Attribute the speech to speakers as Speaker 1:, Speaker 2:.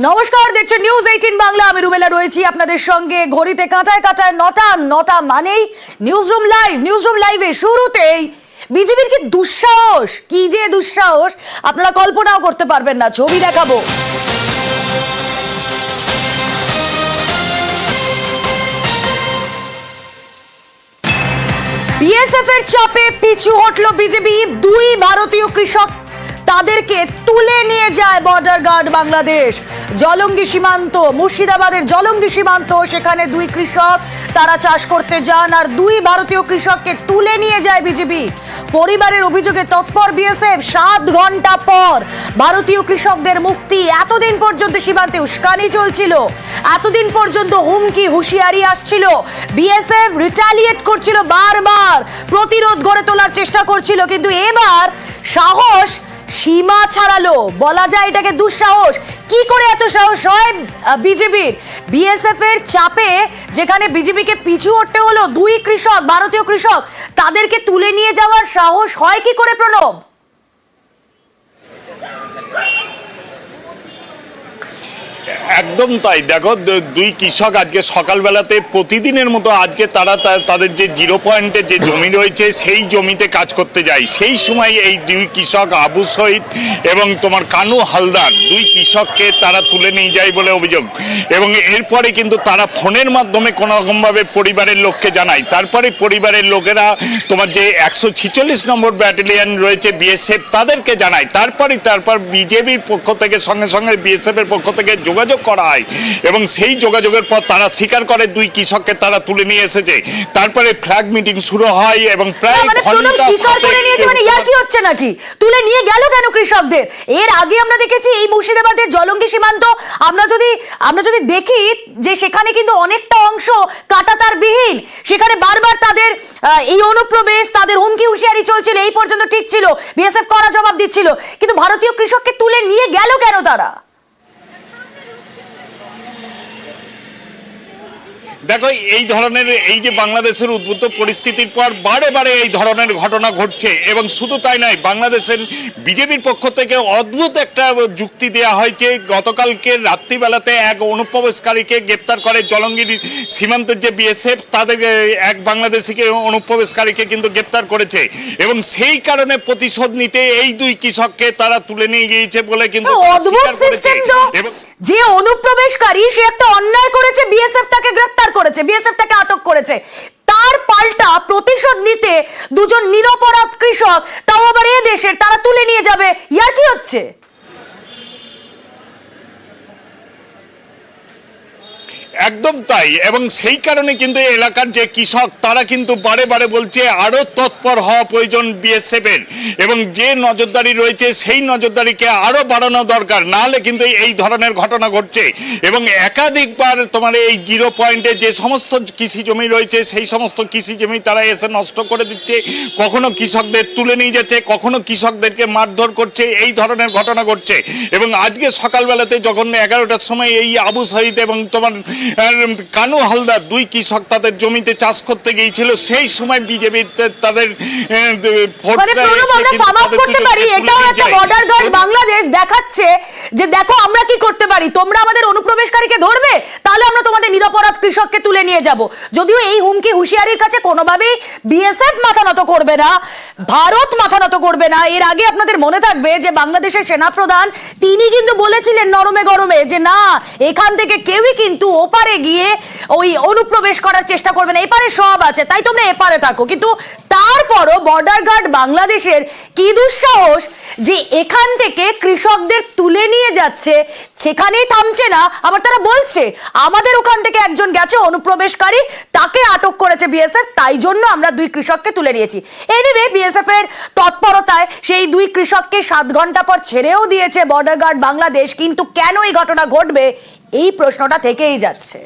Speaker 1: নমস্কার, দেখছেন নিউজ 18 বাংলা। আমি রুবেলা রয়েছি আপনাদের সঙ্গে। ঘড়িতে কাঁটায় কাঁটায় নটা মানেই নিউজরুম লাইভ। নিউজরুম লাইভে শুরুতেই বিজেপির কি দুঃসাহস, কি যে দুঃসাহস আপনারা কল্পনাও করতে পারবেন না। ছবি দেখাবো। বিএসএফ এর চাপে পিছু হটলো বিজেপি। দুই ভারতীয় কৃষক তাদেরকে তুলে নিয়ে যায় বর্ডার গার্ড বাংলাদেশ। জলঙ্গি সীমান্ত, মুর্শিদাবাদের জলঙ্গি সীমান্ত, সেখানে দুই কৃষক তারা চাষ করতে যান আর দুই ভারতীয় কৃষককে তুলে নিয়ে যায় বিজেপি। পরিবারের অভিযোগে তৎপর বিএসএফ। 7 ঘন্টা পর ভারতীয় কৃষকদের মুক্তি। এতদিন পর্যন্ত সীমান্তে উস্কানি চলছিল, এতদিন পর্যন্ত হুমকি হুঁশিয়ারি আসছিল। বিএসএফ রিটালিয়েট করছিল, বারবার প্রতিরোধ গড়ে তোলার চেষ্টা করছিল, কিন্তু এবার সাহস সীমা ছাড়ালো। বলা যায় এটাকে দুঃসাহস। কি করে এত সাহস হয় বিজেপির? বিএসএফ এর চাপে যেখানে বিজেপিকে পিছু হটতে হলো, দুই কৃষক, ভারতীয় কৃষক, তাদেরকে তুলে নিয়ে যাওয়ার সাহস হয় কি করে প্রণব?
Speaker 2: একদম তাই। দেখো, দুই কৃষক আজকে সকালবেলাতে প্রতিদিনের মতো আজকে তারা তাদের যে 0 পয়েন্টে যে জমি রয়েছে সেই জমিতে কাজ করতে যায়। সেই সময় এই দুই কৃষক আবু শহীদ এবং তোমার কানু হালদার, দুই কৃষককে তারা তুলে নিয়ে যায় বলে অভিযোগ। এবং এরপরে কিন্তু তারা ফোনের মাধ্যমে কোনো রকমভাবে পরিবারের লোককে জানায়। তারপরে পরিবারের লোকেরা তোমার যে 146 নম্বর ব্যাটালিয়ন রয়েছে বিএসএফ, তাদেরকে জানায়। তারপর বিজেপির পক্ষ থেকে সঙ্গে সঙ্গে বিএসএফ এর পক্ষ থেকে যোগাযোগ করা হয় এবং সেই যোগাযোগের পর তারা স্বীকার করে দুই কৃষককে তারা তুলে নিয়ে এসেছে। তারপরে ফ্ল্যাগ মিটিং শুরু হয় এবং প্রায় ঘন্টা
Speaker 1: হচ্ছে নাকি তুলে নিয়ে গেল কেন কৃষকদের? এর আগে আমরা দেখেছি এই মুর্শিদাবাদের জলঙ্গি সীমান্ত, আমরা যদি দেখি যে সেখানে কিন্তু অনেকটা অংশ কাঁটাতার বিহীন। সেখানে বারবার তাদের এই অনুপ্রবেশ, তাদের হুমকি হুঁশিয়ারি চলছিল। এই পর্যন্ত ঠিক ছিল, বিএসএফ কড়া জবাব দিচ্ছিল, কিন্তু ভারতীয় কৃষককে তুলে নিয়ে গেল কেন তারা?
Speaker 2: দেখো, এই ধরনের এই যে বাংলাদেশের উদ্ভূত পরিস্থিতির পর বারে এই ধরনের ঘটনা ঘটছে। এবং শুধু তাই নয়, বাংলাদেশের বিজেপির পক্ষ থেকে অদ্ভুত একটা যুক্তি দেওয়া হয়েছে। গতকালকে রাত্রিবেলাতে এক অনুপ্রবেশকারীকে গ্রেপ্তার করে জলঙ্গির সীমান্তের যে বিএসএফ, তাদের এক বাংলাদেশিকে অনুপ্রবেশকারীকে কিন্তু গ্রেপ্তার করেছে এবং সেই কারণে প্রতিশোধ নিতে এই দুই কৃষককে তারা তুলে নিয়ে গিয়েছে বলে কিন্তু স্বীকার করেছে।
Speaker 1: যে অনুপ্রবেশকারী, সে একটা অন্যায় করেছে, বিএসএফ তাকে গ্রেফতার করেছে, বিএসএফ তাকে আটক করেছে। তার পাল্টা প্রতিশোধ নিতে দুজন নিরপরাধ কৃষক, তাও আবার এ দেশের, তারা তুলে নিয়ে যাবে। ইয়ার কি হচ্ছে?
Speaker 2: একদম তাই। এবং সেই কারণে কিন্তু এলাকার যে কৃষক, তারা কিন্তু বারে বলছে আরো তৎপর হওয়া প্রয়োজন বিএসএফ এর, এবং যে নজরদারি রয়েছে সেই নজরদারিকে আরো বাড়ানো দরকার, না হলে কিন্তু এই ধরনের ঘটনা ঘটছে। এবং একাধিকবার তোমার এই 0 পয়েন্টে যে সমস্ত কৃষি জমি রয়েছে সেই সমস্ত কৃষি জমি তারা এসে নষ্ট করে দিচ্ছে, কখনো কৃষকদের তুলে নিয়ে যাচ্ছে, কখনো কৃষকদেরকে মারধর করছে। এই ধরনের ঘটনা ঘটছে। এবং আজকে সকালবেলাতে যখন 11টার সময় এই আবু শহীদ এবং তোমার কানু হালদার, দুই কৃষক তাদের জমিতে চাষ করতে গিয়েছিল, সেই সময় বিজেপি তাদের
Speaker 1: বর্ডার গার্ড বাংলাদেশ দেখাচ্ছে যে দেখো আমরা কি করতে পারি, তোমরা আমাদের অনুপ্রবেশকারীকে ধরবে, তাহলে আমরা তোমাদের নিরপরাধ কৃষককে তুলে নিয়ে যাব। যদিও এই হুমকি হুঁশিয়ারির কাছে কোনোভাবেই বিএসএফ মাথা নত করবে না, ভারত মাথা নত করবে না। এর আগে আপনাদের মনে থাকবে যে বাংলাদেশের সেনাপ্রধান তিনি কিন্তু বলেছিলেন নরমে গরমে যে না, এখান থেকে কেউই কিন্তু ওপারে গিয়ে ওই অনুপ্রবেশ করার চেষ্টা করবে না, এপারে সব আছে, তাই তোমরা এপারে থাকো। কিন্তু তারপরও বর্ডার গার্ড বাংলাদেশের কি দুঃসাহস যে এখান থেকে কৃষকদের তুলে নিয়ে যাচ্ছে, সেখানেই থামছে না, আবার তারা বলছে আমাদের ওখান থেকে একজন গেছে অনুপ্রবেশকারী, তাকে আটক করেছে বিএসএফ, তাই জন্য আমরা দুই কৃষককে তুলে নিয়েছি। এনিওয়ে, বিএসএফ এর তৎপরতায় সেই দুই কৃষককে 7 ঘন্টা পর ছেড়েও দিয়েছে বর্ডার গার্ড বাংলাদেশ। কিন্তু কেন এই ঘটনা ঘটবে, এই প্রশ্নটা থেকেই যাচ্ছে।